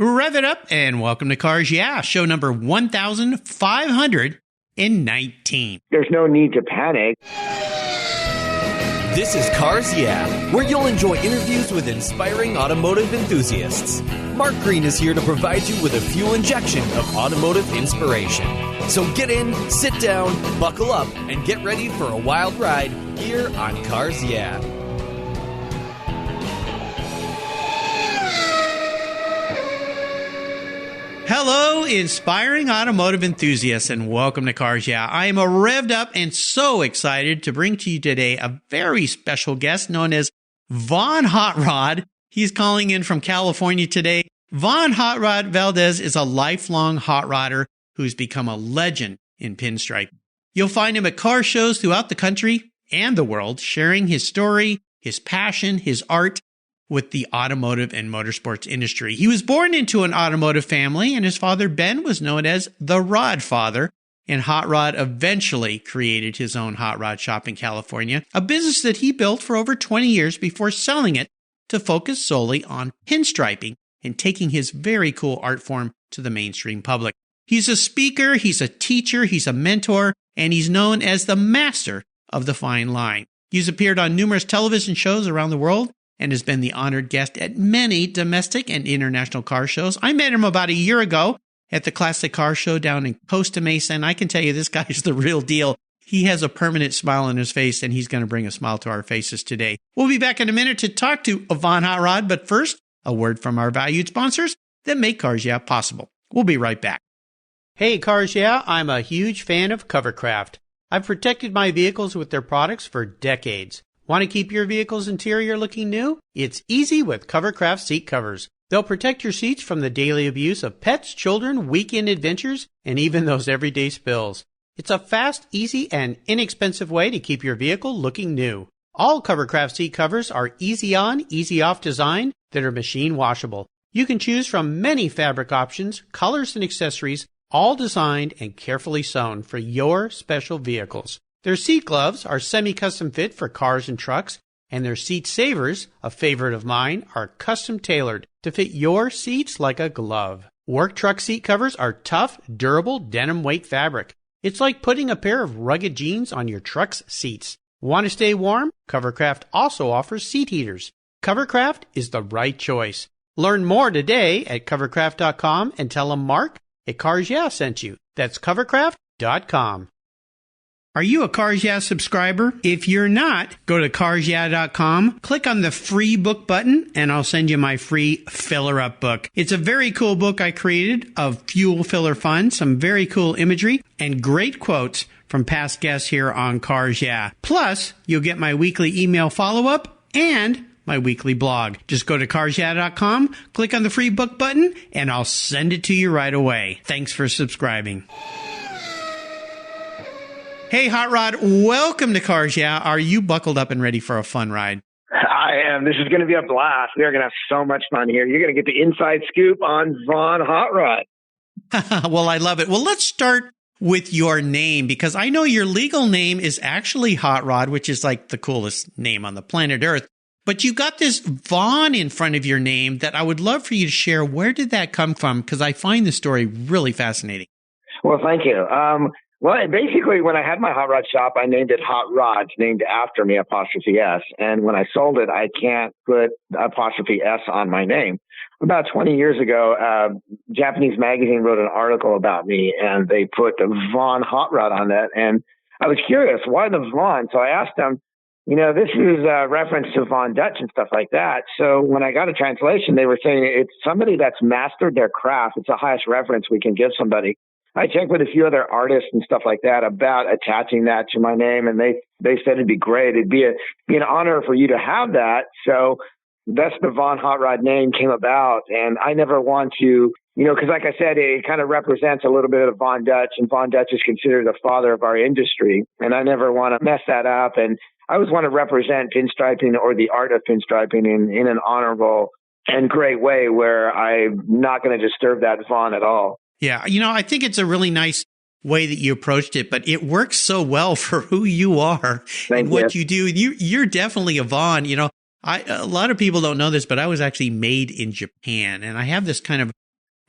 Rev it up and welcome to Cars Yeah, show number 1519. There's no need to panic. This is Cars Yeah, where you'll enjoy interviews with inspiring automotive enthusiasts. Mark Green is here to provide you with a fuel injection of automotive inspiration. So get in, sit down, buckle up, and get ready for a wild ride here on Cars Yeah. Hello, inspiring automotive enthusiasts, and welcome to Cars Yeah. I am revved up and so excited to bring to you today a very special guest known as Von Hot Rod. He's calling in from California today. Von Hot Rod Valdez is a lifelong hot rodder who's become a legend in pinstripe. You'll find him at car shows throughout the country and the world, sharing his story, his passion, his art with the automotive and motorsports industry. He was born into an automotive family, and his father, Ben, was known as the Rod Father, and Hot Rod eventually created his own hot rod shop in California, a business that he built for over 20 years before selling it to focus solely on pinstriping and taking his very cool art form to the mainstream public. He's a speaker, he's a teacher, he's a mentor, and he's known as the master of the fine line. He's appeared on numerous television shows around the world and has been the honored guest at many domestic and international car shows. I met him about a year ago at the Classic Car Show down in Costa Mesa, and I can tell you this guy is the real deal. He has a permanent smile on his face, and he's going to bring a smile to our faces today. We'll be back in a minute to talk to Von Hot Rod, but first, a word from our valued sponsors that make Cars Yeah possible. We'll be right back. Hey, Cars Yeah, I'm a huge fan of Covercraft. I've protected my vehicles with their products for decades. Want to keep your vehicle's interior looking new? It's easy with Covercraft seat covers. They'll protect your seats from the daily abuse of pets, children, weekend adventures, and even those everyday spills. It's a fast, easy, and inexpensive way to keep your vehicle looking new. All Covercraft seat covers are easy on, easy off design that are machine washable. You can choose from many fabric options, colors, and accessories, all designed and carefully sewn for your special vehicles. Their seat gloves are semi-custom fit for cars and trucks, and their seat savers, a favorite of mine, are custom tailored to fit your seats like a glove. Work truck seat covers are tough, durable denim weight fabric. It's like putting a pair of rugged jeans on your truck's seats. Want to stay warm? Covercraft also offers seat heaters. Covercraft is the right choice. Learn more today at covercraft.com and tell them Mark at Cars Yeah sent you. That's covercraft.com. Are you a Cars Yeah subscriber? If you're not, go to carsyeah.com, click on the free book button, and I'll send you my free filler up book. It's a very cool book I created of fuel filler fun, some very cool imagery, and great quotes from past guests here on Cars Yeah. Plus, you'll get my weekly email follow-up and my weekly blog. Just go to carsyeah.com, click on the free book button, and I'll send it to you right away. Thanks for subscribing. Hey, Hot Rod, welcome to Cars Yeah. Are you buckled up and ready for a fun ride? I am. This is going to be a blast. We are going to have so much fun here. You're going to get the inside scoop on Von Hot Rod. Well, I love it. Well, let's start with your name, because I know your legal name is actually Hot Rod, which is like the coolest name on the planet Earth. But you got this Von in front of your name that I would love for you to share. Where did that come from? Because I find the story really fascinating. Well, thank you. Well, basically, when I had my hot rod shop, I named it Hot Rods, named after me, apostrophe S. And when I sold it, I can't put apostrophe S on my name. About 20 years ago, Japanese magazine wrote an article about me, and they put the Von Hot Rod on that. And I was curious, why the Von? So I asked them, this is a reference to Von Dutch and stuff like that. So when I got a translation, they were saying it's somebody that's mastered their craft. It's the highest reference we can give somebody. I checked with a few other artists and stuff like that about attaching that to my name, and they said it'd be great. It'd be an honor for you to have that. So that's the Von Hot Rod name came about. And I never want to, because like I said, it kind of represents a little bit of Von Dutch, and Von Dutch is considered the father of our industry. And I never want to mess that up. And I always want to represent pinstriping or the art of pinstriping in an honorable and great way where I'm not going to disturb that Von at all. Yeah, I think it's a really nice way that you approached it, but it works so well for who you are and what you do. You're definitely a Von. A lot of people don't know this, but I was actually made in Japan, and I have this kind of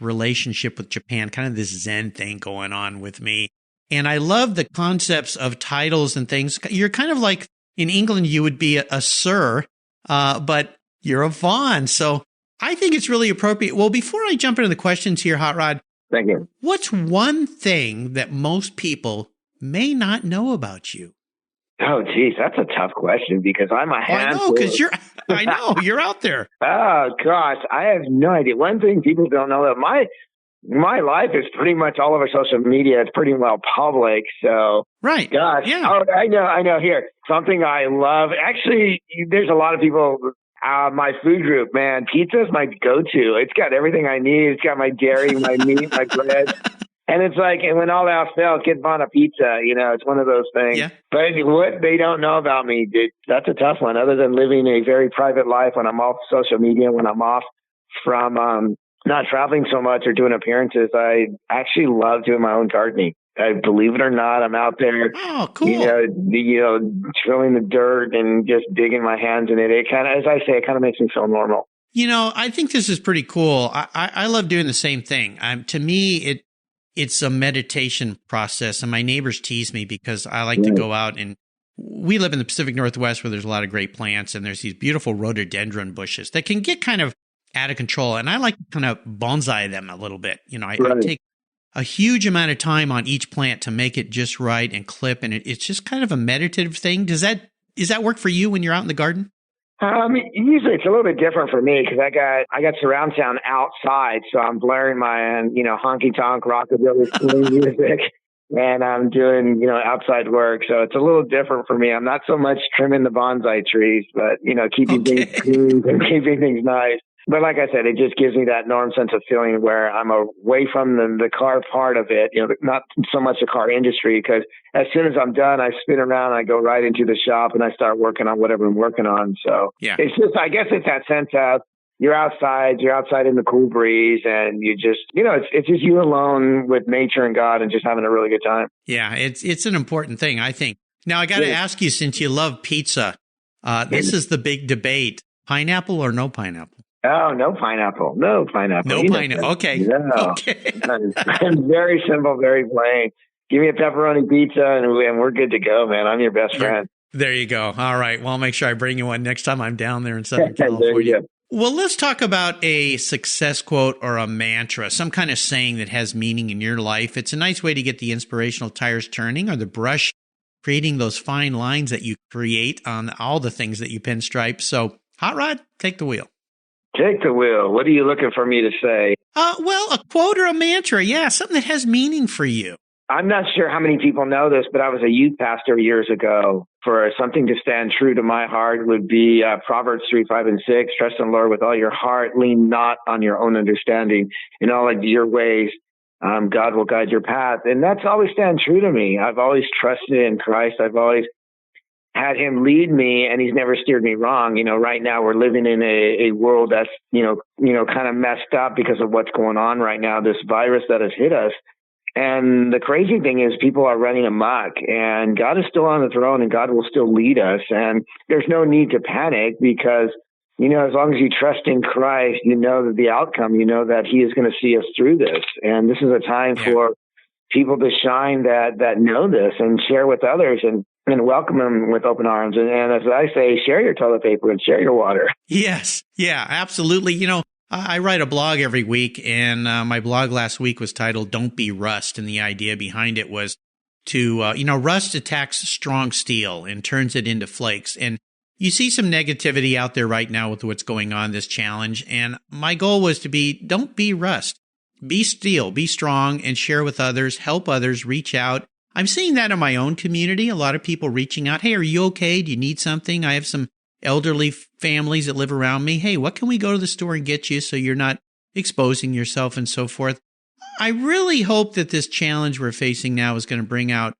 relationship with Japan, kind of this Zen thing going on with me. And I love the concepts of titles and things. You're kind of like, in England, you would be a sir, but you're a Vaughn. So I think it's really appropriate. Well, before I jump into the questions here, Hot Rod, thank you. What's one thing that most people may not know about you? Oh, geez, that's a tough question because I'm a handful. I know, because I know, you're out there. Oh, gosh, I have no idea. One thing people don't know that my life is pretty much all over social media. It's pretty well public. So, right. Gosh, yeah. Oh, I know. Here, something I love. Actually, there's a lot of people. My food group, man, pizza is my go-to. It's got everything I need. It's got my dairy, my meat, my bread. And it's like, and when all else fails, get on a pizza. It's one of those things. Yeah. But what they don't know about me, that's a tough one. Other than living a very private life when I'm off social media, when I'm off from not traveling so much or doing appearances, I actually love doing my own gardening. Believe it or not, I'm out there, oh, cool. trilling the dirt and just digging my hands in it. It kind of, as I say, it kind of makes me feel normal. I think this is pretty cool. I love doing the same thing. To me, it's a meditation process, and my neighbors tease me because I like to go out, and we live in the Pacific Northwest where there's a lot of great plants, and there's these beautiful rhododendron bushes that can get kind of out of control, and I like to kind of bonsai them a little bit. I take a huge amount of time on each plant to make it just right and clip, and it's just kind of a meditative thing. Does that work for you when you're out in the garden? Usually it's a little bit different for me because I got surround sound outside, so I'm blaring my honky tonk rockabilly swing music, and I'm doing outside work. So it's a little different for me. I'm not so much trimming the bonsai trees, but keeping things clean and keeping things nice. But like I said, it just gives me that norm sense of feeling where I'm away from the car part of it, not so much the car industry, because as soon as I'm done, I spin around, I go right into the shop and I start working on whatever I'm working on. So It's just, I guess it's that sense of you're outside in the cool breeze, and you just, it's just you alone with nature and God and just having a really good time. Yeah, it's an important thing, I think. Now, I got to ask you, since you love pizza, this is the big debate, pineapple or no pineapple? Oh, no pineapple. No pineapple. No pineapple. Okay. No. Okay. I'm very simple, very plain. Give me a pepperoni pizza and we're good to go, man. I'm your best friend. There you go. All right. Well, I'll make sure I bring you one next time I'm down there in Southern California. Well, let's talk about a success quote or a mantra, some kind of saying that has meaning in your life. It's a nice way to get the inspirational tires turning, or the brush creating those fine lines that you create on all the things that you pinstripe. So, Hot Rod, take the wheel. Take the wheel. What are you looking for me to say? Well, a quote or a mantra. Yeah, something that has meaning for you. I'm not sure how many people know this, but I was a youth pastor years ago. For something to stand true to my heart would be Proverbs 3:5-6. Trust in the Lord with all your heart. Lean not on your own understanding. In all of your ways, God will guide your path. And that's always stand true to me. I've always trusted in Christ. I've always had him lead me, and he's never steered me wrong. Right now we're living in a world that's, kind of messed up because of what's going on right now, this virus that has hit us. And the crazy thing is people are running amok, and God is still on the throne, and God will still lead us. And there's no need to panic because, as long as you trust in Christ, that the outcome, that he is going to see us through this. And this is a time for people to shine that know this and share with others and welcome them with open arms. And as I say, share your toilet paper and share your water. Yes. Yeah, absolutely. I write a blog every week, and my blog last week was titled Don't Be Rust. And the idea behind it was to, rust attacks strong steel and turns it into flakes. And you see some negativity out there right now with what's going on, this challenge. And my goal was to don't be rust. Be steel, be strong, and share with others, help others, reach out. I'm seeing that in my own community. A lot of people reaching out. Hey, are you okay? Do you need something? I have some elderly families that live around me. Hey, what can we go to the store and get you so you're not exposing yourself and so forth? I really hope that this challenge we're facing now is going to bring out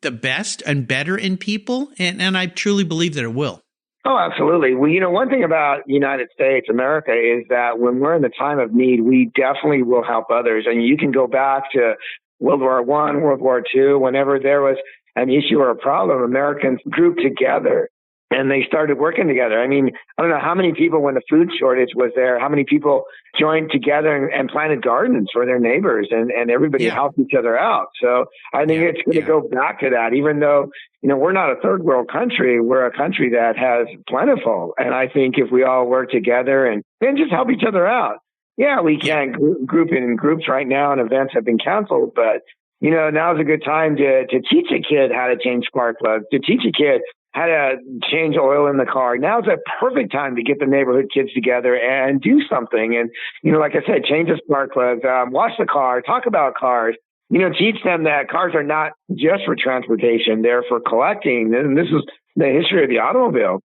the best and better in people. And I truly believe that it will. Oh, absolutely. Well, one thing about United States, America, is that when we're in the time of need, we definitely will help others. And you can go back to World War I, World War II, whenever there was an issue or a problem, Americans grouped together And they started working together. I mean, I don't know how many people, when the food shortage was there, how many people joined together and planted gardens for their neighbors, and everybody helped each other out. So I think it's going to go back to that, even though, we're not a third world country. We're a country that has plentiful. And I think if we all work together and just help each other out. Yeah, we can group in groups right now, and events have been canceled, but now's a good time to teach a kid how to change spark plugs, to teach a kid how to change oil in the car. Now's a perfect time to get the neighborhood kids together and do something. And, like I said, change the spark plugs, wash the car, talk about cars, teach them that cars are not just for transportation. They're for collecting. And this is the history of the automobile.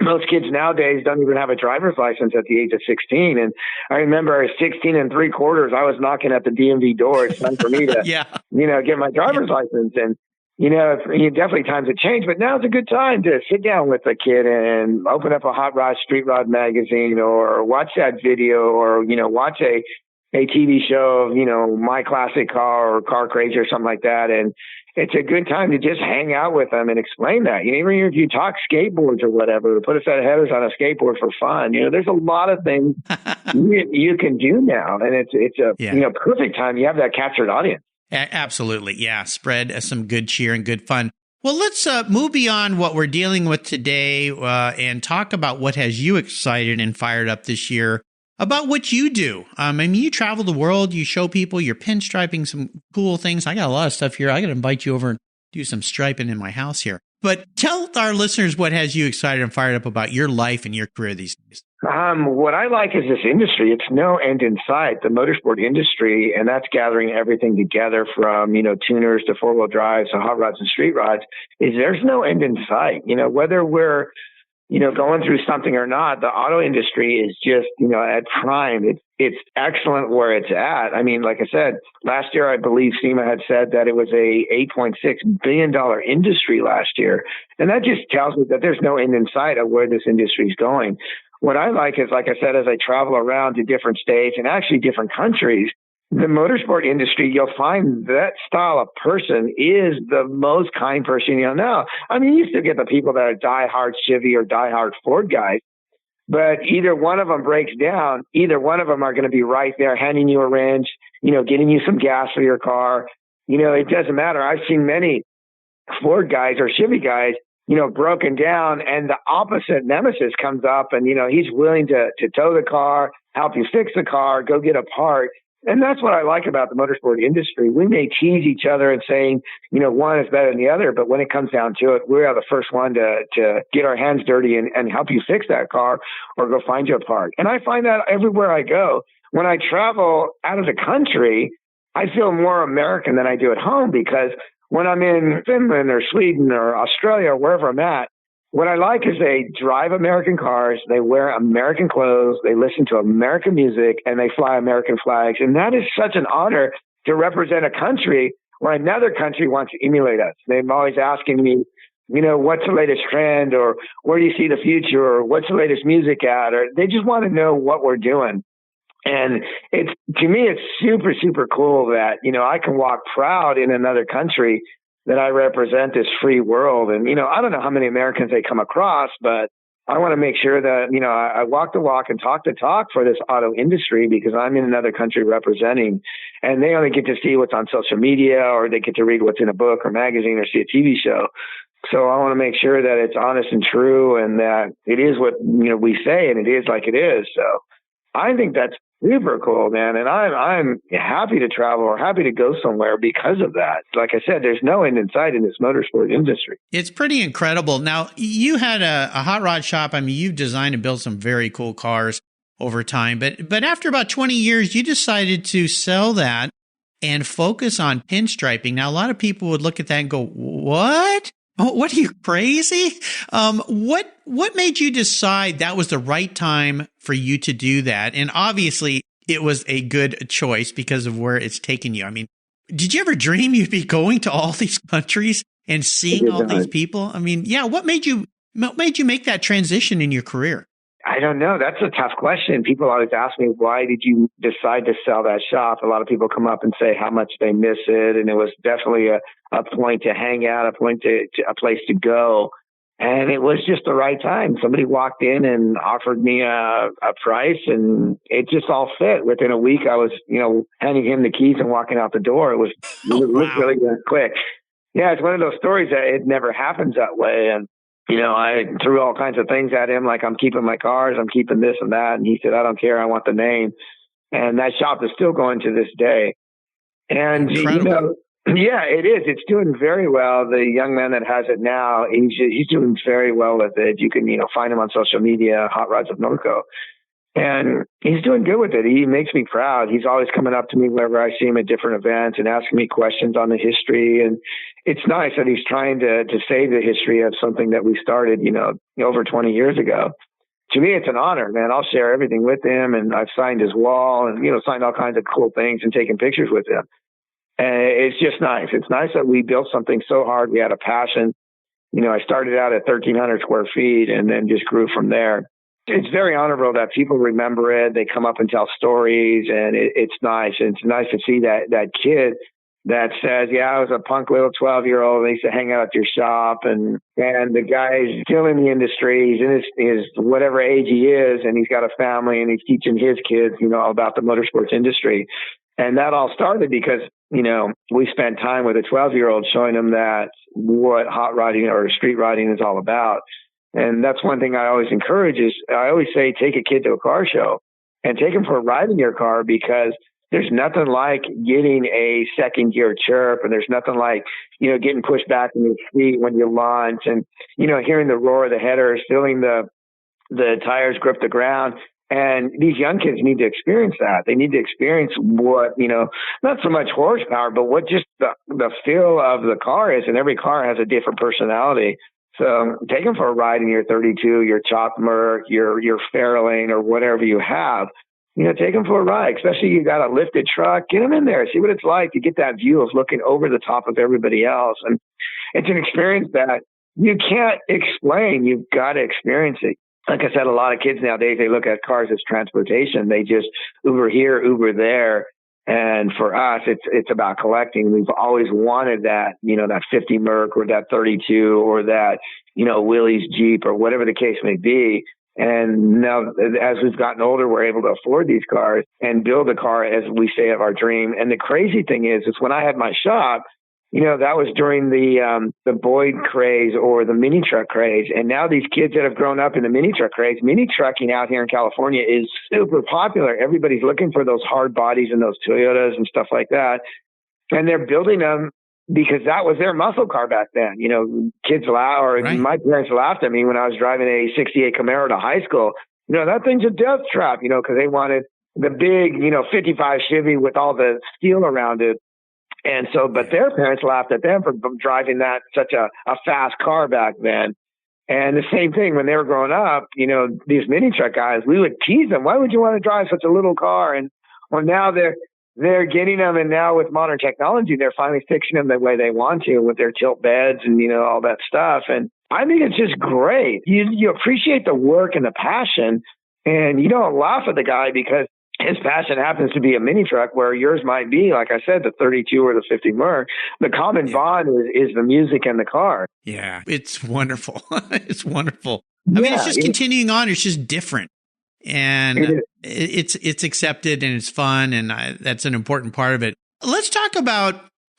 Most kids nowadays don't even have a driver's license at the age of 16. And I remember at 16 and 3/4, I was knocking at the DMV door. It's time for me to, get my driver's license. And, definitely times have changed, but now's a good time to sit down with a kid and open up a Hot Rod Street Rod magazine, or watch that video, or, watch a TV show of, My Classic Car or Car Crazy or something like that. And it's a good time to just hang out with them and explain that. Even if you talk skateboards or whatever, put a set of headers on a skateboard for fun. There's a lot of things you can do now, and it's a perfect time. You have that captured audience. Absolutely. Yeah. Spread some good cheer and good fun. Well, let's move beyond what we're dealing with today and talk about what has you excited and fired up this year about what you do. You travel the world, you show people, you're pinstriping some cool things. I got a lot of stuff here. I got to invite you over and do some striping in my house here. But tell our listeners what has you excited and fired up about your life and your career these days. What I like is this industry. It's no end in sight, the motorsport industry, and that's gathering everything together from, tuners to four-wheel drives to hot rods and street rods, is there's no end in sight. Whether we're, going through something or not, the auto industry is just, at prime. It's excellent where it's at. I mean, like I said, last year, I believe SEMA had said that it was a $8.6 billion industry last year. And that just tells me that there's no end in sight of where this industry is going. What I like is, like I said, as I travel around to different states and actually different countries, the motorsport industry, you'll find that style of person is the most kind person you'll know. I mean, you still get the people that are diehard Chevy or diehard Ford guys, but either one of them breaks down, either one of them are going to be right there handing you a wrench, getting you some gas for your car. It doesn't matter. I've seen many Ford guys or Chevy guys, broken down, and the opposite nemesis comes up, and, he's willing to tow the car, help you fix the car, go get a part. And that's what I like about the motorsport industry. We may tease each other and saying, one is better than the other, but when it comes down to it, we are the first one to get our hands dirty and help you fix that car or go find you a part. And I find that everywhere I go. When I travel out of the country, I feel more American than I do at home, because when I'm in Finland or Sweden or Australia or wherever I'm at, what I like is they drive American cars, they wear American clothes, they listen to American music, and they fly American flags. And that is such an honor to represent a country where another country wants to emulate us. They're always asking me, what's the latest trend, or where do you see the future, or what's the latest music at, or they just want to know what we're doing. And to me, it's super, super cool that, I can walk proud in another country that I represent this free world. And, I don't know how many Americans they come across, but I want to make sure that, I walk the walk and talk the talk for this auto industry, because I'm in another country representing, and they only get to see what's on social media, or they get to read what's in a book or magazine or see a TV show. So I want to make sure that it's honest and true, and that it is what, we say, and it is like it is. So I think that's super cool, man. And I'm happy to travel or happy to go somewhere because of that. Like I said, there's no end in sight in this motorsport industry. It's pretty incredible. Now, you had a hot rod shop. I mean, you've designed and built some very cool cars over time. But after about 20 years, you decided to sell that and focus on pinstriping. Now, a lot of people would look at that and go, what? Oh, what, are you crazy? What made you decide that was the right time for you to do that? And obviously it was a good choice because of where it's taken you. I mean, did you ever dream you'd be going to all these countries and seeing all these people? I mean, yeah. What made you make that transition in your career? I don't know. That's a tough question. People always ask me, why did you decide to sell that shop? A lot of people come up and say how much they miss it. And it was definitely a point to hang out, a place to go. And it was just the right time. Somebody walked in and offered me a price, and it just all fit. Within a week, I was, handing him the keys and walking out the door. It was really quick. Yeah, it's one of those stories that it never happens that way. And, I threw all kinds of things at him, like I'm keeping my cars, I'm keeping this and that. And he said, I don't care, I want the name. And that shop is still going to this day. And, yeah, it is. It's doing very well. The young man that has it now, he's doing very well with it. You can, find him on social media, Hot Rods of Norco. And he's doing good with it. He makes me proud. He's always coming up to me whenever I see him at different events and asking me questions on the history. And it's nice that he's trying to save the history of something that we started, over 20 years ago. To me, it's an honor, man. I'll share everything with him. And I've signed his wall and, signed all kinds of cool things and taken pictures with him. And it's just nice. It's nice that we built something so hard. We had a passion. I started out at 1,300 square feet and then just grew from there. It's very honorable that people remember it. They come up and tell stories, and it's nice. It's nice to see that kid that says, yeah, I was a punk little 12-year-old. I used to hang out at your shop, and the guy's still in the industry. He's in his whatever age he is, and he's got a family, and he's teaching his kids, about the motorsports industry. And that all started because, we spent time with a 12-year-old showing him that what hot rodding or street riding is all about. And that's one thing I always encourage is I always say, take a kid to a car show and take him for a ride in your car, because there's nothing like getting a second gear chirp, and there's nothing like, getting pushed back in your feet when you launch, and, hearing the roar of the headers, feeling the tires grip the ground. And these young kids need to experience that. They need to experience what, not so much horsepower, but what just the feel of the car is. And every car has a different personality. So take them for a ride in your 32, your chopped Merc, your Fairlane, or whatever you have. Take them for a ride, especially you got a lifted truck. Get them in there. See what it's like to get that view of looking over the top of everybody else. And it's an experience that you can't explain. You've got to experience it. Like I said, a lot of kids nowadays, they look at cars as transportation. They just Uber here, Uber there. And for us, it's about collecting. We've always wanted that, that 50 Merc or that 32 or that, Willie's Jeep or whatever the case may be. And now as we've gotten older, we're able to afford these cars and build a car, as we say, of our dream. And the crazy thing is when I had my shop, that was during the Boyd craze or the mini truck craze. And now these kids that have grown up in the mini truck craze, mini trucking out here in California is super popular. Everybody's looking for those hard bodies and those Toyotas and stuff like that. And they're building them because that was their muscle car back then. Kids laugh, or right. My parents laughed at me when I was driving a 68 Camaro to high school. That thing's a death trap, because they wanted the big, 55 Chevy with all the steel around it. And so, but their parents laughed at them for driving that such a fast car back then. And the same thing when they were growing up, these mini truck guys, we would tease them. Why would you want to drive such a little car? And well, now they're getting them. And now with modern technology, they're finally fixing them the way they want to with their tilt beds and, all that stuff. And I think it's just great. You appreciate the work and the passion, and you don't laugh at the guy because his passion happens to be a mini truck, where yours might be, like I said, the 32 or the 50 Merc. The common bond is the music and the car. Yeah, it's wonderful. It's wonderful. I mean, it's just continuing on. It's just different. And it's accepted and it's fun. And that's an important part of it. Let's talk about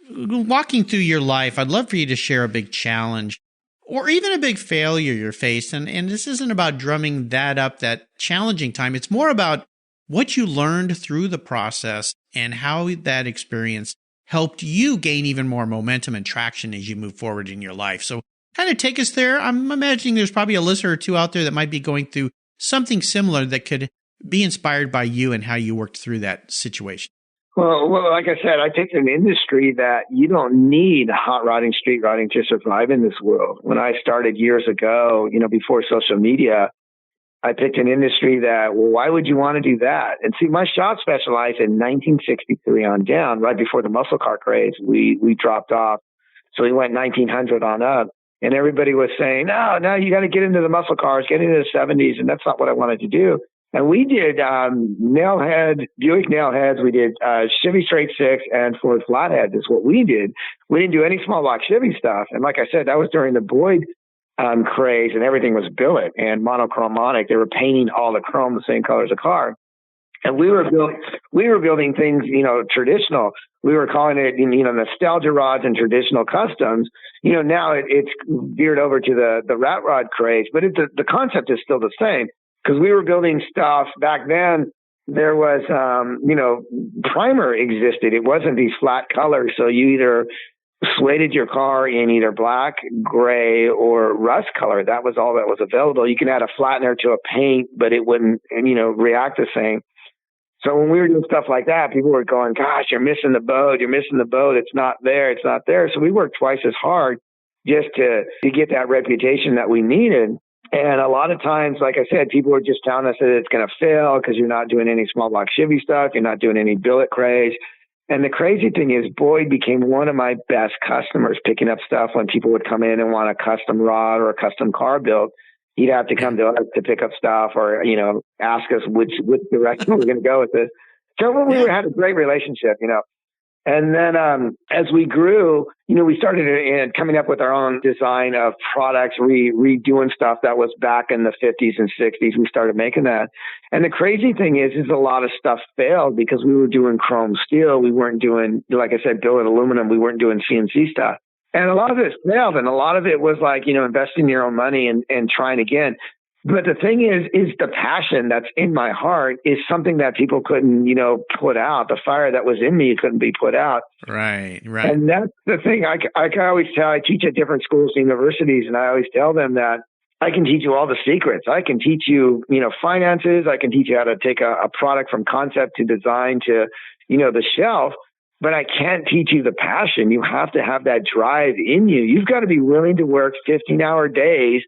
walking through your life. I'd love for you to share a big challenge or even a big failure you faced. And this isn't about drumming that up, that challenging time. It's more about what you learned through the process and how that experience helped you gain even more momentum and traction as you move forward in your life. So kind of take us there. I'm imagining there's probably a listener or two out there that might be going through something similar that could be inspired by you and how you worked through that situation. Well, like I said, I picked an industry that you don't need hot rodding, street rodding to survive in this world. When I started years ago, before social media, I picked an industry that, well, why would you want to do that? And see, my shop specialized in 1963 on down, right before the muscle car craze. We dropped off. So we went 1900 on up. And everybody was saying, no, you got to get into the muscle cars, get into the 70s. And that's not what I wanted to do. And we did Buick nailheads. We did Chevy straight six and Ford flatheads is what we did. We didn't do any small block Chevy stuff. And like I said, that was during the Boyd craze, and everything was billet and monochromatic. They were painting all the chrome the same color as a car. And we were building things, traditional. We were calling it, nostalgia rods and traditional customs. Now it's veered over to the rat rod craze, but the concept is still the same, because we were building stuff back then. There was, primer existed. It wasn't these flat colors. So you either slated your car in either black, gray, or rust color. That was all that was available. You can add a flattener to a paint, but it wouldn't, react the same. So when we were doing stuff like that, people were going, gosh, you're missing the boat. You're missing the boat. It's not there. It's not there. So we worked twice as hard just to get that reputation that we needed. And a lot of times, like I said, people were just telling us that it's going to fail because you're not doing any small block Chevy stuff. You're not doing any billet craze. And the crazy thing is, Boyd became one of my best customers, picking up stuff when people would come in and want a custom rod or a custom car built. He'd have to come to us to pick up stuff, or, ask us which direction we're going to go with this. So we had a great relationship, And then as we grew, we started coming up with our own design of products, redoing stuff that was back in the 50s and 60s. We started making that. And the crazy thing is a lot of stuff failed because we were doing chrome steel. We weren't doing, like I said, billet aluminum. We weren't doing CNC stuff. And a lot of it failed. And a lot of it was like, investing your own money and trying again. But the thing is the passion that's in my heart is something that people couldn't, put out. The fire that was in me couldn't be put out. Right. And that's the thing I can always tell. I teach at different schools and universities, and I always tell them that I can teach you all the secrets. I can teach you, finances. I can teach you how to take a product from concept to design to, the shelf. But I can't teach you the passion. You have to have that drive in you. You've got to be willing to work 15-hour days,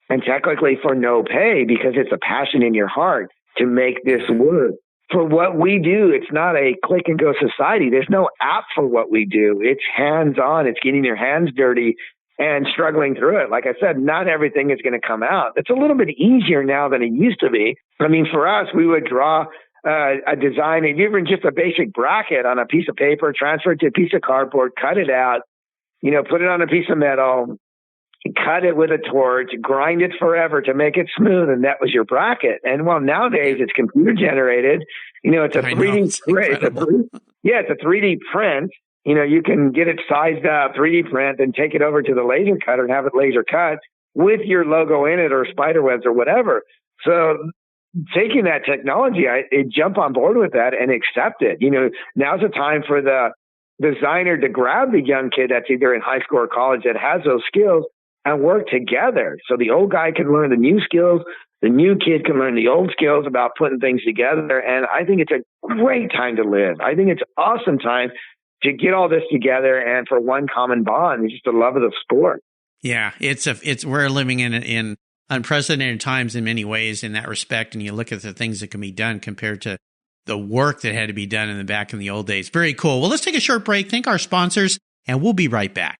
and technically for no pay, because it's a passion in your heart to make this work. For what we do, it's not a click and go society. There's no app for what we do. It's hands-on. It's getting your hands dirty and struggling through it. Like I said, not everything is going to come out. It's a little bit easier now than it used to be. I mean, for us, we would draw a design, and even just a basic bracket on a piece of paper, transfer it to a piece of cardboard, cut it out, put it on a piece of metal, cut it with a torch, grind it forever to make it smooth, and that was your bracket. And well, nowadays it's computer generated. It's a 3D print. It's a 3D print. You can get it sized up, 3D print, and take it over to the laser cutter and have it laser cut with your logo in it or spider webs or whatever. So taking that technology, I jump on board with that and accept it. Now's the time for the designer to grab the young kid that's either in high school or college that has those skills and work together. So the old guy can learn the new skills, the new kid can learn the old skills about putting things together. And I think it's a great time to live. I think it's an awesome time to get all this together and for one common bond, it's just the love of the sport. Yeah, we're living in unprecedented times in many ways in that respect. And you look at the things that can be done compared to the work that had to be done in the old days. Very cool. Well, let's take a short break, thank our sponsors, and we'll be right back.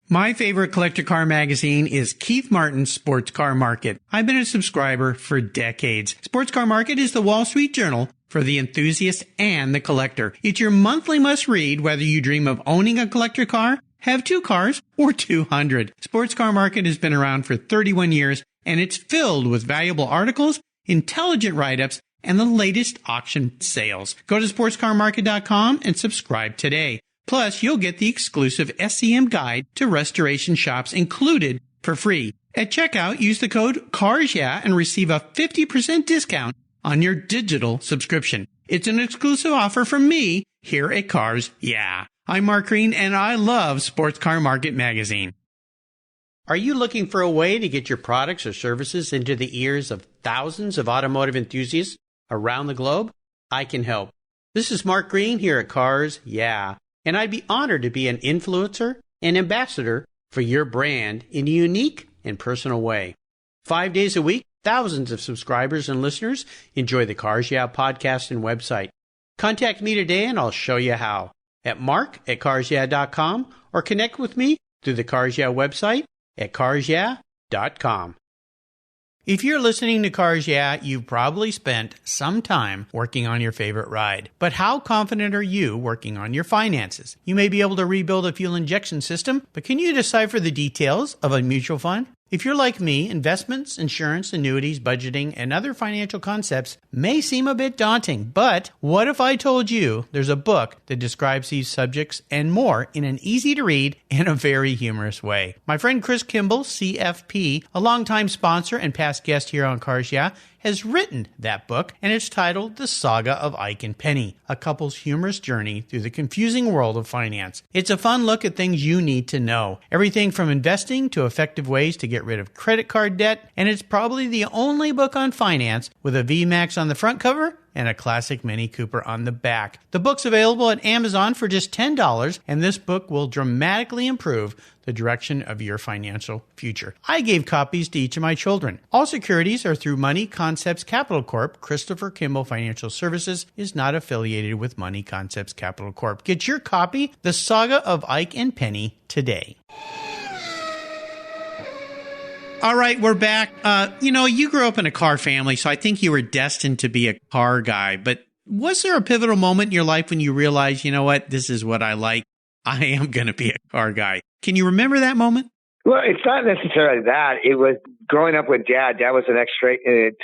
My favorite collector car magazine is Keith Martin's Sports Car Market. I've been a subscriber for decades. Sports Car Market is the Wall Street Journal for the enthusiast and the collector. It's your monthly must-read whether you dream of owning a collector car, have 2 cars, or 200. Sports Car Market has been around for 31 years, and it's filled with valuable articles, intelligent write-ups, and the latest auction sales. Go to sportscarmarket.com and subscribe today. Plus, you'll get the exclusive SCM guide to restoration shops included for free. At checkout, use the code CARSYEAH and receive a 50% discount on your digital subscription. It's an exclusive offer from me here at Cars Yeah. I'm Mark Green, and I love Sports Car Market Magazine. Are you looking for a way to get your products or services into the ears of thousands of automotive enthusiasts around the globe? I can help. This is Mark Green here at Cars Yeah, and I'd be honored to be an influencer and ambassador for your brand in a unique and personal way. 5 days a week, thousands of subscribers and listeners enjoy the Cars Yeah podcast and website. Contact me today and I'll show you how at mark@carsyeah.com or connect with me through the Cars Yeah website at carsyeah.com. If you're listening to Cars Yeah, you've probably spent some time working on your favorite ride. But how confident are you working on your finances? You may be able to rebuild a fuel injection system, but can you decipher the details of a mutual fund? If you're like me, investments, insurance, annuities, budgeting, and other financial concepts may seem a bit daunting, but what if I told you there's a book that describes these subjects and more in an easy-to-read and a very humorous way? My friend Chris Kimball, CFP, a longtime sponsor and past guest here on Cars Yeah, has written that book, and it's titled The Saga of Ike and Penny, a couple's humorous journey through the confusing world of finance. It's a fun look at things you need to know, everything from investing to effective ways to get rid of credit card debt, and it's probably the only book on finance with a VMAX on the front cover and a classic Mini Cooper on the back. The book's available at Amazon for just $10, and this book will dramatically improve the direction of your financial future. I gave copies to each of my children. All securities are through Money Concepts Capital Corp. Christopher Kimball Financial Services is not affiliated with Money Concepts Capital Corp. Get your copy, The Saga of Ike and Penny, today. All right, we're back. You grew up in a car family, so I think you were destined to be a car guy. But was there a pivotal moment in your life when you realized, you know what, this is what I like? I am going to be a car guy. Can you remember that moment? Well, it's not necessarily that. It was growing up with Dad. Dad was an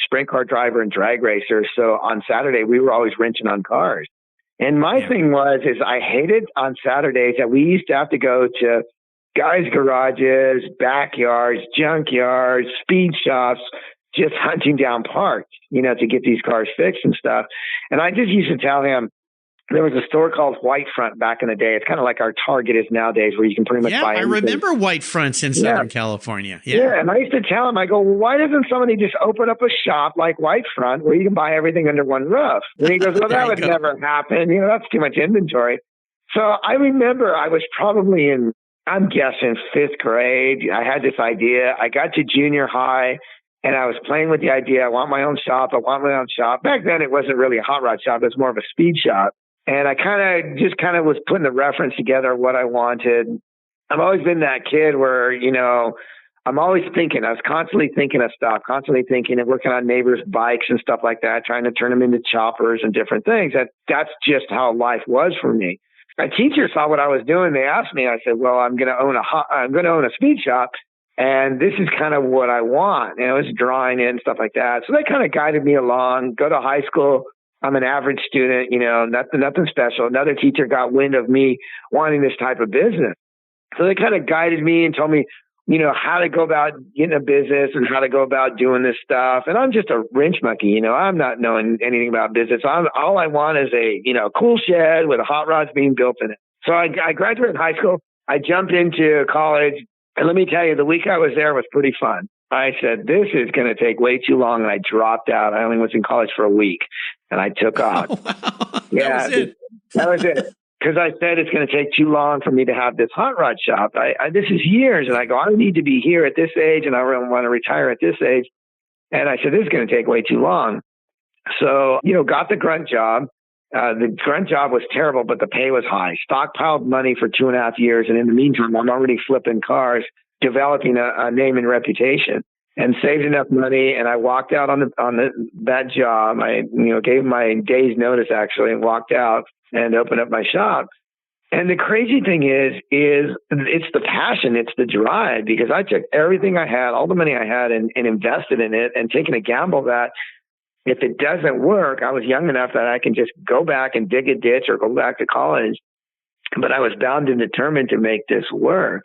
sprint car driver and drag racer. So on Saturday, we were always wrenching on cars. And my thing is I hated on Saturdays that we used to have to go to guys' garages, backyards, junkyards, speed shops, just hunting down parts, to get these cars fixed and stuff. And I just used to tell him, there was a store called White Front back in the day. It's kind of like our Target is nowadays, where you can pretty much buy anything. I remember White Fronts in Southern California. Yeah, and I used to tell him, I go, well, why doesn't somebody just open up a shop like White Front where you can buy everything under one roof? And he goes, well, that would never happen. That's too much inventory. So I remember I was probably I'm guessing 5th grade. I had this idea. I got to junior high, and I was playing with the idea. I want my own shop. Back then, it wasn't really a hot rod shop. It was more of a speed shop. And I kind of was putting the reference together of what I wanted. I've always been that kid where, I'm always thinking. I was constantly thinking of stuff, constantly thinking and working on neighbors' bikes and stuff like that, trying to turn them into choppers and different things. That's just how life was for me. My teacher saw what I was doing. They asked me. I said, "Well, I'm going to own a speed shop, and this is kind of what I want." And I was drawing it and stuff like that. So they kind of guided me along. Go to high school. I'm an average student, nothing special. Another teacher got wind of me wanting this type of business. So they kind of guided me and told me, how to go about getting a business and how to go about doing this stuff. And I'm just a wrench monkey, I'm not knowing anything about business. All I want is a cool shed with hot rods being built in it. So I graduated high school. I jumped into college. And let me tell you, the week I was there was pretty fun. I said, this is going to take way too long. And I dropped out. I only was in college for a week and I took off. Oh, wow. That was it. Because I said it's going to take too long for me to have this hot rod shop. This is years. And I go, I need to be here at this age and I really want to retire at this age. And I said, this is going to take way too long. So, got the grunt job. The grunt job was terrible, but the pay was high. Stockpiled money for 2.5 years. And in the meantime, I'm already flipping cars, developing a name and reputation, and saved enough money. And I walked out on that job. I, gave my day's notice actually and walked out and opened up my shop. And the crazy thing is it's the passion, it's the drive, because I took everything I had, all the money I had and invested in it and taken a gamble that if it doesn't work, I was young enough that I can just go back and dig a ditch or go back to college. But I was bound and determined to make this work.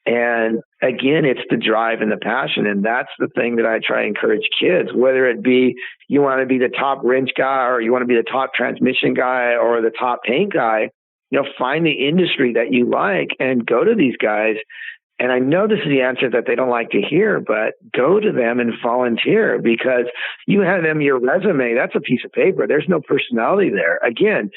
And again, it's the drive and the passion. And that's the thing that I try to encourage kids, whether it be you want to be the top wrench guy or you want to be the top transmission guy or the top paint guy, find the industry that you like and go to these guys. And I know this is the answer that they don't like to hear, but go to them and volunteer, because you have them your resume. That's a piece of paper. There's no personality there. Again,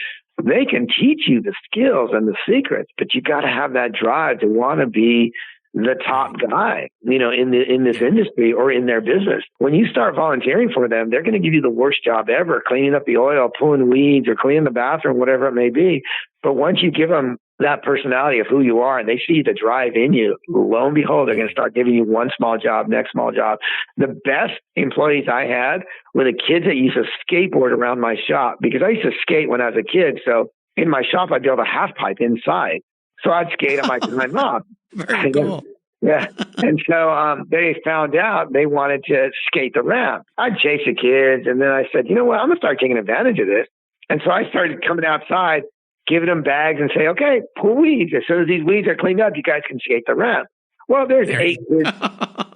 they can teach you the skills and the secrets, but you got to have that drive to want to be the top guy, in this industry or in their business. When you start volunteering for them, they're going to give you the worst job ever, cleaning up the oil, pulling weeds, or cleaning the bathroom, whatever it may be. But once you give them that personality of who you are and they see the drive in you, lo and behold, they're going to start giving you one small job, next small job. The best employees I had were the kids that used to skateboard around my shop, because I used to skate when I was a kid. So in my shop, I'd build a half pipe inside. So I'd skate on my mom. Very cool. Yeah. And so they found out they wanted to skate the ramp. I'd chase the kids. And then I said, you know what? I'm going to start taking advantage of this. And so I started coming outside, giving them bags and say, okay, pull weeds. As soon as these weeds are cleaned up, you guys can skate the ramp. Well, there's 8 kids.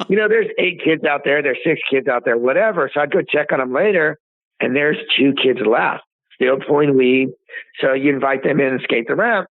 There's 8 kids out there. There's 6 kids out there, whatever. So I'd go check on them later. And there's 2 kids left, still pulling weeds. So you invite them in and skate the ramp.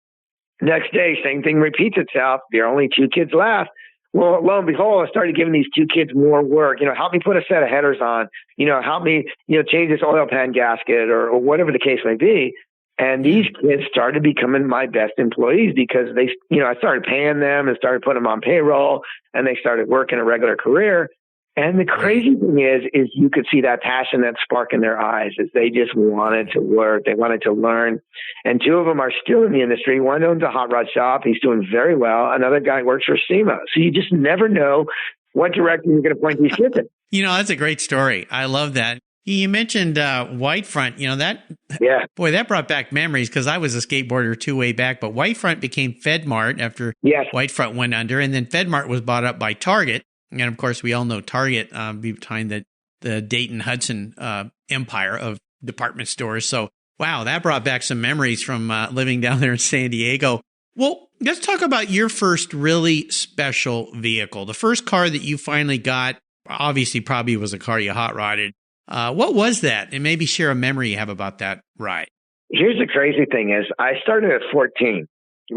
Next day, same thing repeats itself. There are only 2 kids left. Well, lo and behold, I started giving these 2 kids more work. Help me put a set of headers on. Help me, change this oil pan gasket or whatever the case may be. And these kids started becoming my best employees because they, I started paying them and started putting them on payroll, and they started working a regular career. And the crazy thing is you could see that passion, that spark in their eyes as they just wanted to work. They wanted to learn. And 2 of them are still in the industry. One owns a hot rod shop. He's doing very well. Another guy works for SEMA. So you just never know what direction you're going to point these kids in. That's a great story. I love that. You mentioned Whitefront. That brought back memories because I was a skateboarder too way back. But Whitefront became FedMart after Whitefront went under. And then FedMart was bought up by Target. And of course, we all know Target behind the Dayton-Hudson empire of department stores. So, wow, that brought back some memories from living down there in San Diego. Well, let's talk about your first really special vehicle. The first car that you finally got, obviously probably was a car you hot rodded. What was that? And maybe share a memory you have about that ride. Here's the crazy thing is I started at 14.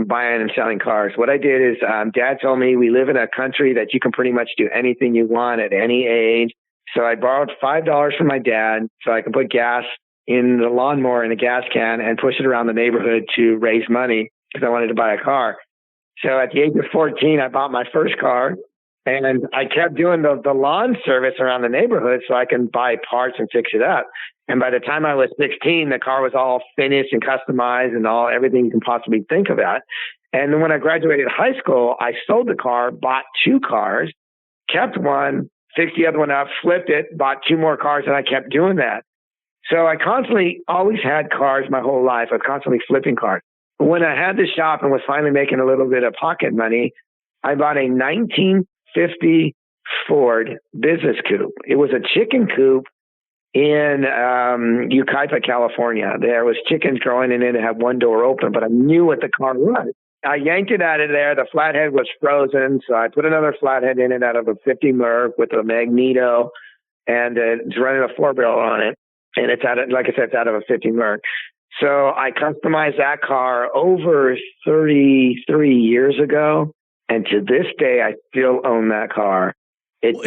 Buying and selling cars. What I did is Dad told me we live in a country that you can pretty much do anything you want at any age. So I borrowed $5 from my dad so I could put gas in the lawnmower in a gas can and push it around the neighborhood to raise money because I wanted to buy a car. So at the age of 14, I bought my first car, and I kept doing the lawn service around the neighborhood so I can buy parts and fix it up. And by the time I was 16, the car was all finished and customized and everything you can possibly think of that. And then when I graduated high school, I sold the car, bought 2 cars, kept one, fixed the other one up, flipped it, bought 2 more cars, and I kept doing that. So I constantly always had cars my whole life. I was constantly flipping cars. When I had the shop and was finally making a little bit of pocket money, I bought a 1950 Ford business coupe. It was a chicken coop in Yucaipa, California. There was chickens growing in it. It had one door open, but I knew what the car was. I yanked it out of there. The flathead was frozen, so I put another flathead in it out of a 50 Merc with a magneto, and it's running a 4-barrel on it. And it's like I said, it's out of a 50 Merc. So I customized that car over 33 years ago, and to this day, I still own that car.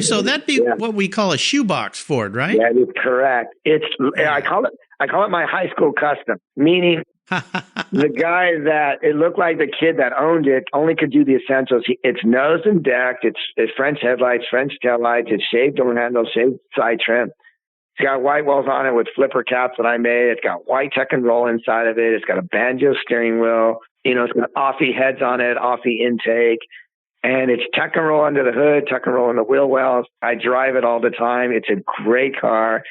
So that'd be what we call a shoebox Ford, right? That is correct. I call it my high school custom, meaning the guy that it looked like the kid that owned it only could do the essentials. It's nose and decked. It's French headlights, French taillights. It's shaved door handles, shaved side trim. It's got white walls on it with flipper caps that I made. It's got white tuck and roll inside of it. It's got a banjo steering wheel. It's got Offie heads on it, Offie intake. And it's tuck and roll under the hood, tuck and roll in the wheel wells. I drive it all the time. It's a great car.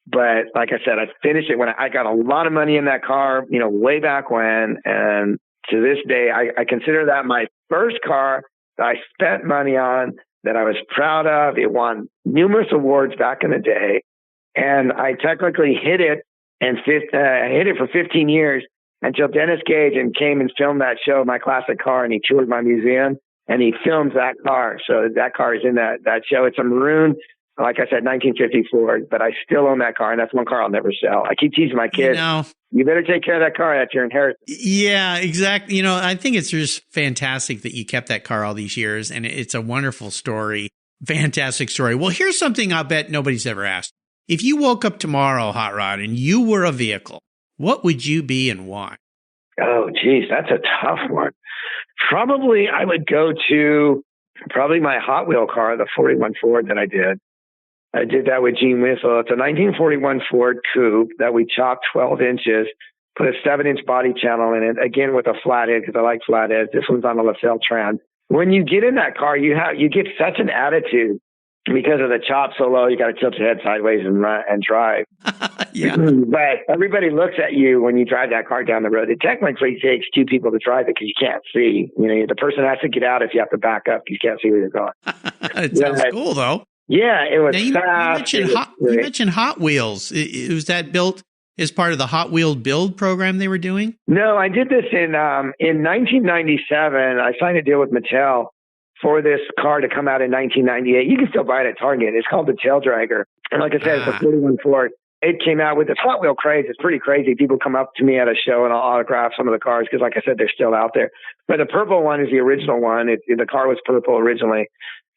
But like I said, I finished it when I got a lot of money in that car, way back when. And to this day, I consider that my first car that I spent money on, that I was proud of. It won numerous awards back in the day. And I technically hid it for 15 years until Dennis Gage came and filmed that show, My Classic Car, and he toured my museum. And he films that car. So that car is in that show. It's a maroon, like I said, 1950 Ford, but I still own that car, and that's one car I'll never sell. I keep teasing my kids, you better take care of that car. That's your inheritance. Yeah, exactly. I think it's just fantastic that you kept that car all these years, and it's a wonderful story. Fantastic story. Well, here's something I'll bet nobody's ever asked. If you woke up tomorrow, Hot Rod, and you were a vehicle, what would you be and why? Oh, geez, that's a tough one. Probably I would go to probably my Hot Wheel car, the 41 Ford that I did. I did that with Gene Winslow. It's a 1941 Ford Coupe that we chopped 12 inches, put a 7-inch body channel in it, again with a flathead because I like flatheads. This one's on a LaSalle Trans. When you get in that car, you get such an attitude because of the chop so low. You got to tilt your head sideways and run and drive. Yeah. But everybody looks at you when you drive that car down the road. It technically takes two people to drive it because you can't see. You know, the person has to get out if you have to back up because you can't see where you're going. It sounds cool, though. Yeah, it was fast. You great. mentioned Hot Wheels. Was that built as part of the Hot Wheel build program they were doing? No, I did this in 1997. I signed a deal with Mattel for this car to come out in 1998. You can still buy it at Target. It's called the Tail Dragger. And like I said, it's a 41 Ford. It came out with this Hot Wheel craze. It's pretty crazy. People come up to me at a show and I'll autograph some of the cars because, like I said, they're still out there. But the purple one is the original one. The car was purple originally.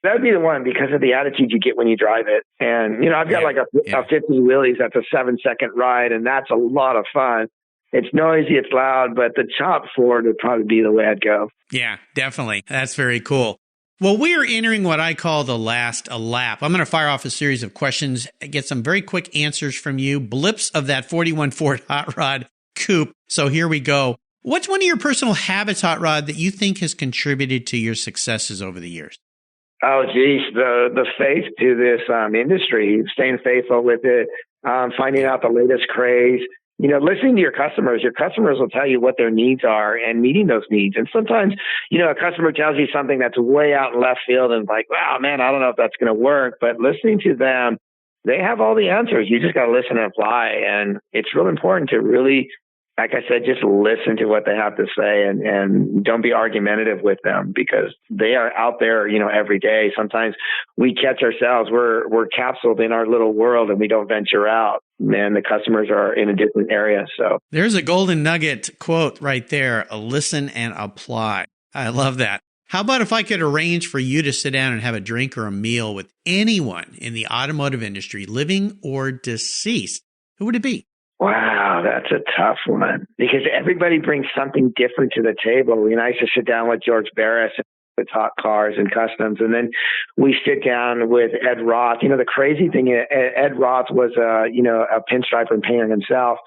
That would be the one because of the attitude you get when you drive it. And, you know, I've got a 50 wheelies. That's a 7-second ride, and that's a lot of fun. It's noisy, it's loud, but the chop Ford would probably be the way I'd go. Yeah, definitely. That's very cool. Well, we are entering what I call the last lap. I'm going to fire off a series of questions, get some very quick answers from you, blips of that 41 Ford Hot Rod Coupe. So here we go. What's one of your personal habits, Hot Rod, that you think has contributed to your successes over the years? Oh, geez, the faith to this industry, staying faithful with it, finding out the latest craze, you know, listening to your customers will tell you what their needs are and meeting those needs. And sometimes, you know, a customer tells you something that's way out in left field and like, wow, man, I don't know if that's going to work. But listening to them, they have all the answers. You just got to listen and apply. And it's real important to really, like I said, just listen to what they have to say and don't be argumentative with them because they are out there, you know, every day. Sometimes we catch ourselves. We're capsuled in our little world and we don't venture out. Man, the customers are in a different area. So there's a golden nugget quote right there. Listen and apply. I love that. How about if I could arrange for you to sit down and have a drink or a meal with anyone in the automotive industry, living or deceased? Who would it be? Wow, that's a tough one because everybody brings something different to the table. You know, I used to sit down with George Barris and talk cars and customs, and then we sit down with Ed Roth. You know, the crazy thing is Ed Roth was a pinstriper and painter himself.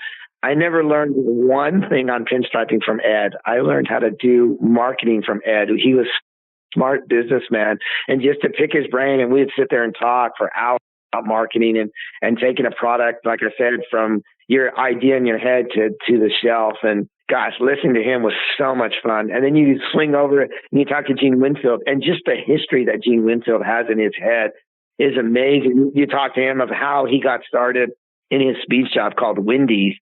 I never learned one thing on pinstriping from Ed. I learned how to do marketing from Ed. He was a smart businessman, and just to pick his brain, and we'd sit there and talk for hours about marketing and taking a product, like I said, from your idea in your head to the shelf. And gosh, listening to him was so much fun. And then you swing over and you talk to Gene Winfield, and just the history that Gene Winfield has in his head is amazing. You talk to him of how he got started in his speed shop called Wendy's,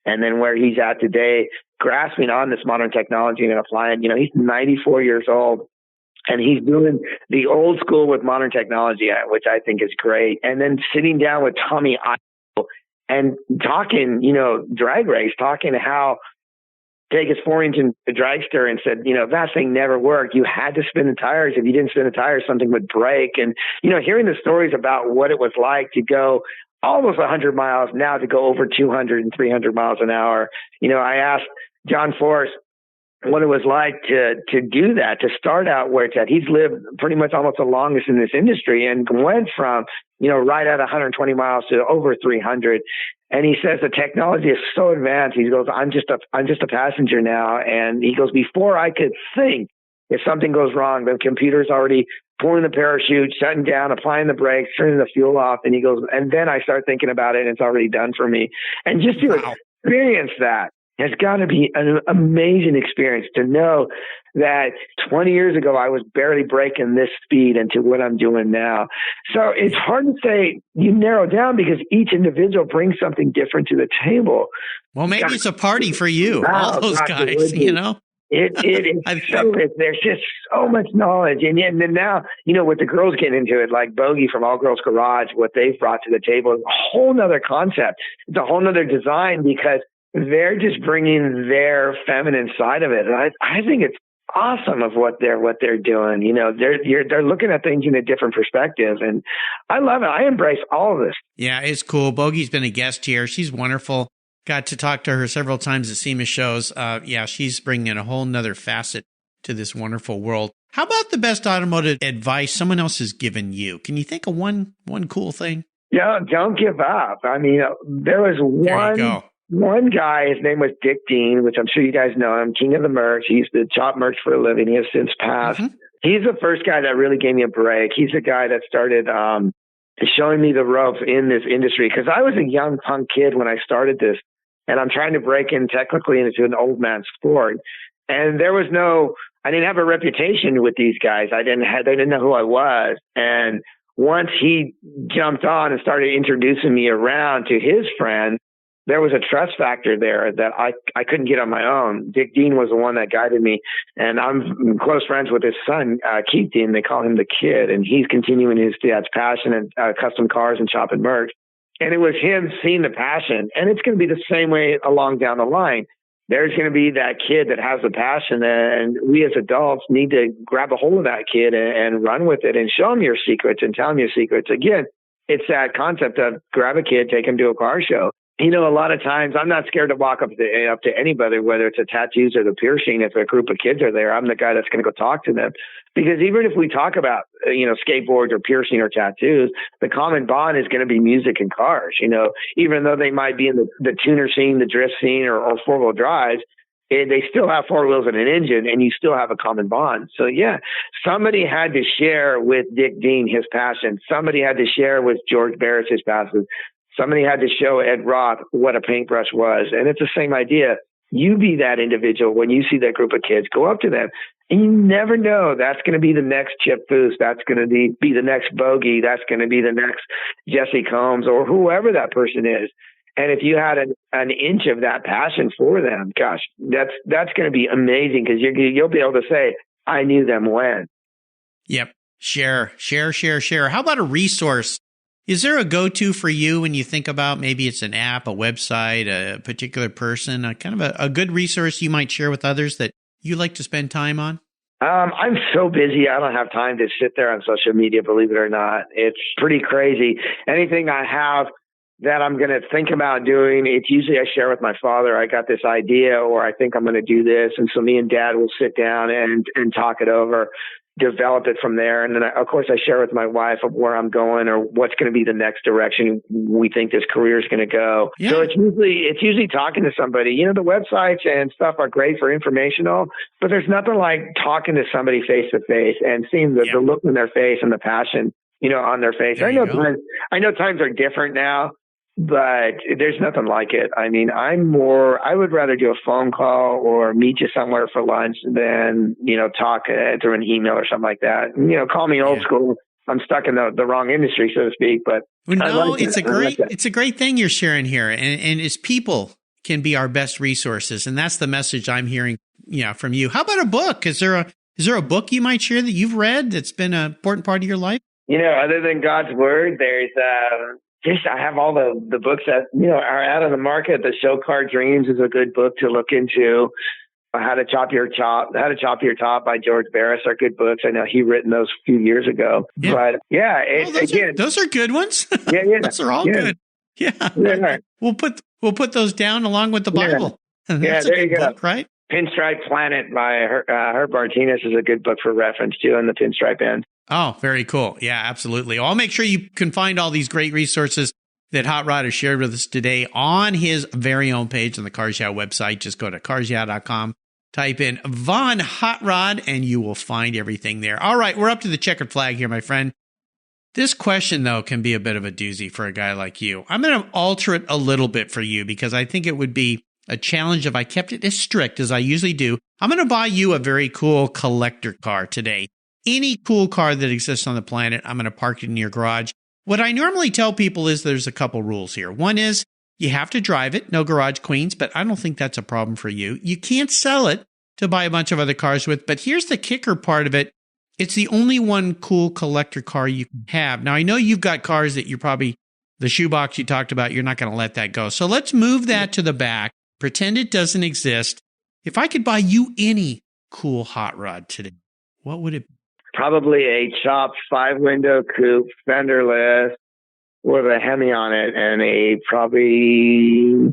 and then where he's at today, grasping on this modern technology and applying. You know, he's 94 years old. And he's doing the old school with modern technology, which I think is great. And then sitting down with Tommy and talking, you know, drag race, talking how take his 4-engine dragster and said, you know, that thing never worked. You had to spin the tires. If you didn't spin the tires, something would break. And, you know, hearing the stories about what it was like to go almost 100 miles now to go over 200 and 300 miles an hour. You know, I asked John Forrest what it was like to do that, to start out where it's at. He's lived pretty much almost the longest in this industry and went from, you know, right at 120 miles to over 300. And he says the technology is so advanced. He goes, I'm just a passenger now. And he goes, before I could think, if something goes wrong, the computer's already pulling the parachute, shutting down, applying the brakes, turning the fuel off. And he goes, and then I start thinking about it and it's already done for me. And just to experience that, it's got to be an amazing experience to know that 20 years ago, I was barely breaking this speed into what I'm doing now. So it's hard to say you narrow down because each individual brings something different to the table. Well, maybe it's a party for you, all those guys, you know? It is so rich. There's just so much knowledge. And then now, you know, with the girls getting into it, like Bogey from All Girls Garage, what they've brought to the table is a whole nother concept. It's a whole nother design because they're just bringing their feminine side of it. And I think it's awesome of what they're doing. You know, they're looking at things in a different perspective. And I love it. I embrace all of this. Yeah, it's cool. Bogey's been a guest here. She's wonderful. Got to talk to her several times at SEMA shows. Yeah, she's bringing a whole nother facet to this wonderful world. How about the best automotive advice someone else has given you? Can you think of one cool thing? Yeah, don't give up. I mean, there was one guy, his name was Dick Dean, which I'm sure you guys know him, king of the merch. He used to chop merch for a living. He has since passed. Mm-hmm. He's the first guy that really gave me a break. He's the guy that started showing me the ropes in this industry, because I was a young punk kid when I started this, and I'm trying to break in technically into an old man sport. And I didn't have a reputation with these guys. They didn't know who I was. And once he jumped on and started introducing me around to his friends, there was a trust factor there that I couldn't get on my own. Dick Dean was the one that guided me, and I'm close friends with his son, Keith Dean. They call him the Kid, and he's continuing his dad's passion in custom cars and chopping merch. And it was him seeing the passion, and it's going to be the same way along down the line. There's going to be that kid that has the passion, and we as adults need to grab a hold of that kid and run with it and show him your secrets and tell him your secrets. Again, it's that concept of grab a kid, take him to a car show. You know, a lot of times I'm not scared to walk up to anybody, whether it's the tattoos or the piercing. If a group of kids are there, I'm the guy that's going to go talk to them. Because even if we talk about, skateboards or piercing or tattoos, the common bond is going to be music and cars. Even though they might be in the tuner scene, the drift scene, or four-wheel drives, they still have four wheels and an engine, and you still have a common bond. So, yeah, somebody had to share with Dick Dean his passion. Somebody had to share with George Barris his passion. Somebody had to show Ed Roth what a paintbrush was. And it's the same idea. You be that individual when you see that group of kids. Go up to them. And you never know. That's going to be the next Chip Foose. That's going to be the next Bogey. That's going to be the next Jesse Combs, or whoever that person is. And if you had an inch of that passion for them, gosh, that's going to be amazing, because you'll be able to say, I knew them when. Yep. Share. How about a resource? Is there a go-to for you when you think about maybe it's an app, a website, a particular person, a good resource you might share with others that you like to spend time on? I'm so busy. I don't have time to sit there on social media, believe it or not. It's pretty crazy. Anything I have that I'm going to think about doing, it's usually I share with my father. I got this idea, or I think I'm going to do this. And so me and Dad will sit down and talk it over, develop it from there. And then, of course, I share with my wife of where I'm going or what's going to be the next direction we think this career is going to go. Yeah. So it's usually talking to somebody. The websites and stuff are great for informational, but there's nothing like talking to somebody face to face and seeing the look in their face and the passion, on their face. I know times are different now, but there's nothing like it. I mean, I would rather do a phone call or meet you somewhere for lunch than, talk through an email or something like that. Call me old school. I'm stuck in the wrong industry, so to speak, but it's a great thing you're sharing here. And it's people can be our best resources. And that's the message I'm hearing, from you. How about a book? Is there a book you might share that you've read that's been an important part of your life? Other than God's Word, there's, I have all the books that, are out on the market. The Show Car Dreams is a good book to look into. How to Chop Your Top by George Barris are good books. I know he written those a few years ago. Yeah. But those are good ones. Yeah. Those are all good. Yeah. We'll put those down along with the Bible. Yeah, there you go. Book, right? Pinstripe Planet by Herb Martinez is a good book for reference too, on the pinstripe end. Oh, very cool. Yeah, absolutely. I'll make sure you can find all these great resources that Hot Rod has shared with us today on his very own page on the Cars Yeah website. Just go to carsyeah.com, type in Von Hot Rod, and you will find everything there. All right, we're up to the checkered flag here, my friend. This question, though, can be a bit of a doozy for a guy like you. I'm going to alter it a little bit for you because I think it would be a challenge if I kept it as strict as I usually do. I'm going to buy you a very cool collector car today. Any cool car that exists on the planet, I'm going to park it in your garage. What I normally tell people is there's a couple rules here. One is you have to drive it, no garage queens, but I don't think that's a problem for you. You can't sell it to buy a bunch of other cars with, but here's the kicker part of it. It's the only one cool collector car you can have. Now, I know you've got cars that you're probably, the shoebox you talked about, you're not going to let that go. So let's move that to the back. Pretend it doesn't exist. If I could buy you any cool hot rod today, what would it be? Probably a chopped 5-window coupe, fenderless, with a Hemi on it, and probably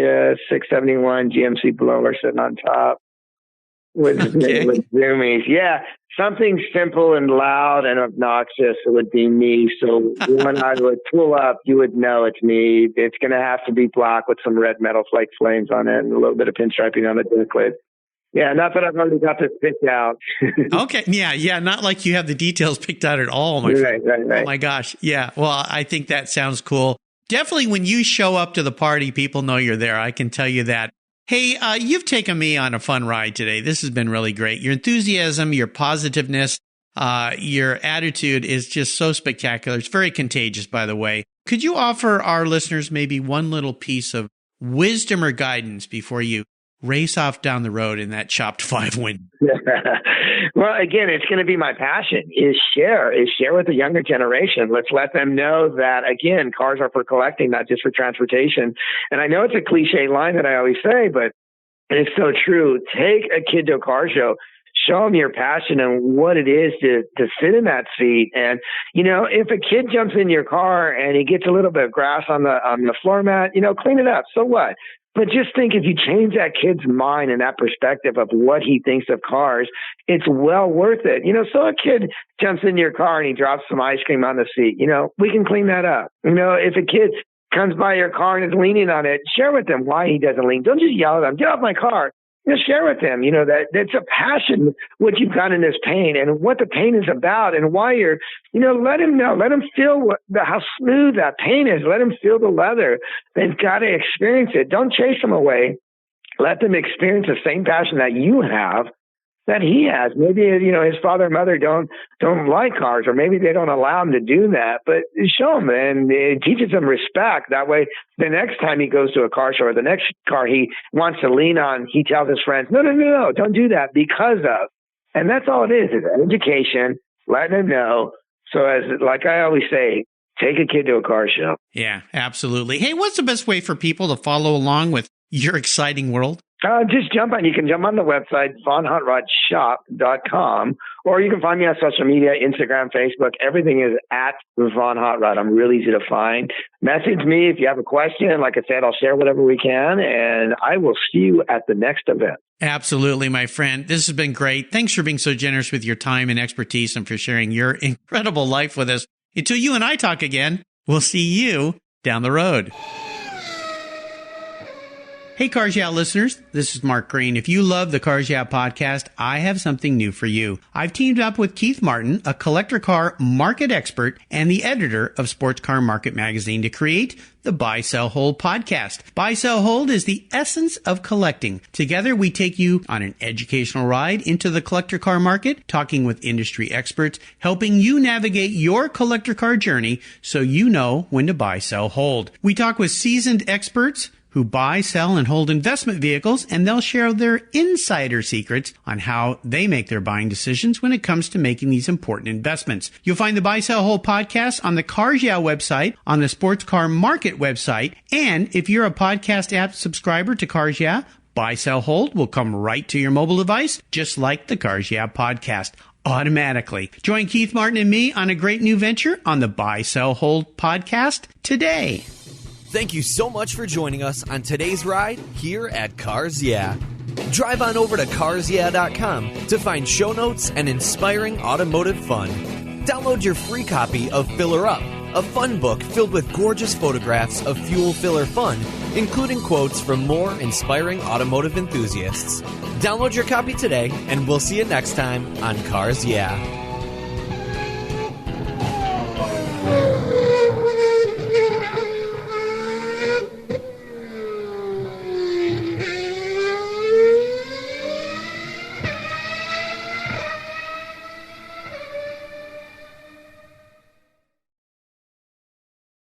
a 671 GMC blower sitting on top. with Okay. zoomies. Yeah, something simple and loud and obnoxious would be me. So when I would pull up, you would know it's me. It's going to have to be black with some red metal flake flames on it and a little bit of pinstriping on the dick lid. Yeah, not that I've already got this picked out. Okay. Yeah. Not like you have the details picked out at all, my friend. Right. Oh my gosh. Yeah. Well, I think that sounds cool. Definitely when you show up to the party, people know you're there. I can tell you that. Hey, you've taken me on a fun ride today. This has been really great. Your enthusiasm, your positiveness, your attitude is just so spectacular. It's very contagious, by the way. Could you offer our listeners maybe one little piece of wisdom or guidance before you race off down the road in that chopped 5-wind? Well, again, it's going to be my passion is share with the younger generation. Let's let them know that, again, cars are for collecting, not just for transportation. And I know it's a cliche line that I always say, but it's so true. Take a kid to a car show. Show them your passion and what it is to sit in that seat. And, if a kid jumps in your car and he gets a little bit of grass on the floor mat, clean it up. So what? But just think if you change that kid's mind and that perspective of what he thinks of cars, it's well worth it. So a kid jumps in your car and he drops some ice cream on the seat, we can clean that up. If a kid comes by your car and is leaning on it, share with them why he doesn't lean. Don't just yell at them, get off my car. Share with them, that's a passion, what you've got in this paint and what the paint is about and why you're, let him know, let him feel how smooth that paint is. Let him feel the leather. They've got to experience it. Don't chase them away. Let them experience the same passion that you have, that he has. Maybe, his father and mother don't like cars, or maybe they don't allow him to do that, but show him, and it teaches him respect. That way, the next time he goes to a car show or the next car he wants to lean on, he tells his friends, no, don't do that because of. And that's all it is education, letting them know. So like I always say, take a kid to a car show. Yeah, absolutely. Hey, what's the best way for people to follow along with your exciting world? Just you can jump on the website, vonhotrodshop.com, or you can find me on social media, Instagram, Facebook. Everything is at Von Hot Rod. I'm real easy to find. Message me if you have a question. Like I said, I'll share whatever we can, and I will see you at the next event. Absolutely, my friend. This has been great. Thanks for being so generous with your time and expertise and for sharing your incredible life with us. Until you and I talk again, we'll see you down the road. Hey, Cars Yeah listeners, this is Mark Green. If you love the Cars Yeah podcast, I have something new for you. I've teamed up with Keith Martin, a collector car market expert and the editor of Sports Car Market magazine, to create the Buy, Sell, Hold podcast. Buy, Sell, Hold is the essence of collecting. Together, we take you on an educational ride into the collector car market, talking with industry experts, helping you navigate your collector car journey so you know when to buy, sell, hold. We talk with seasoned experts who buy, sell, and hold investment vehicles, and they'll share their insider secrets on how they make their buying decisions when it comes to making these important investments. You'll find the Buy, Sell, Hold podcast on the Cars Yeah website, on the Sports Car Market website, and if you're a podcast app subscriber to Cars Yeah, Buy, Sell, Hold will come right to your mobile device, just like the Cars Yeah podcast. Automatically. Join Keith Martin and me on a great new venture on the Buy, Sell, Hold podcast today. Thank you so much for joining us on today's ride here at Cars Yeah. Drive on over to carsyeah.com to find show notes and inspiring automotive fun. Download your free copy of Filler Up, a fun book filled with gorgeous photographs of fuel filler fun, including quotes from more inspiring automotive enthusiasts. Download your copy today, and we'll see you next time on Cars Yeah.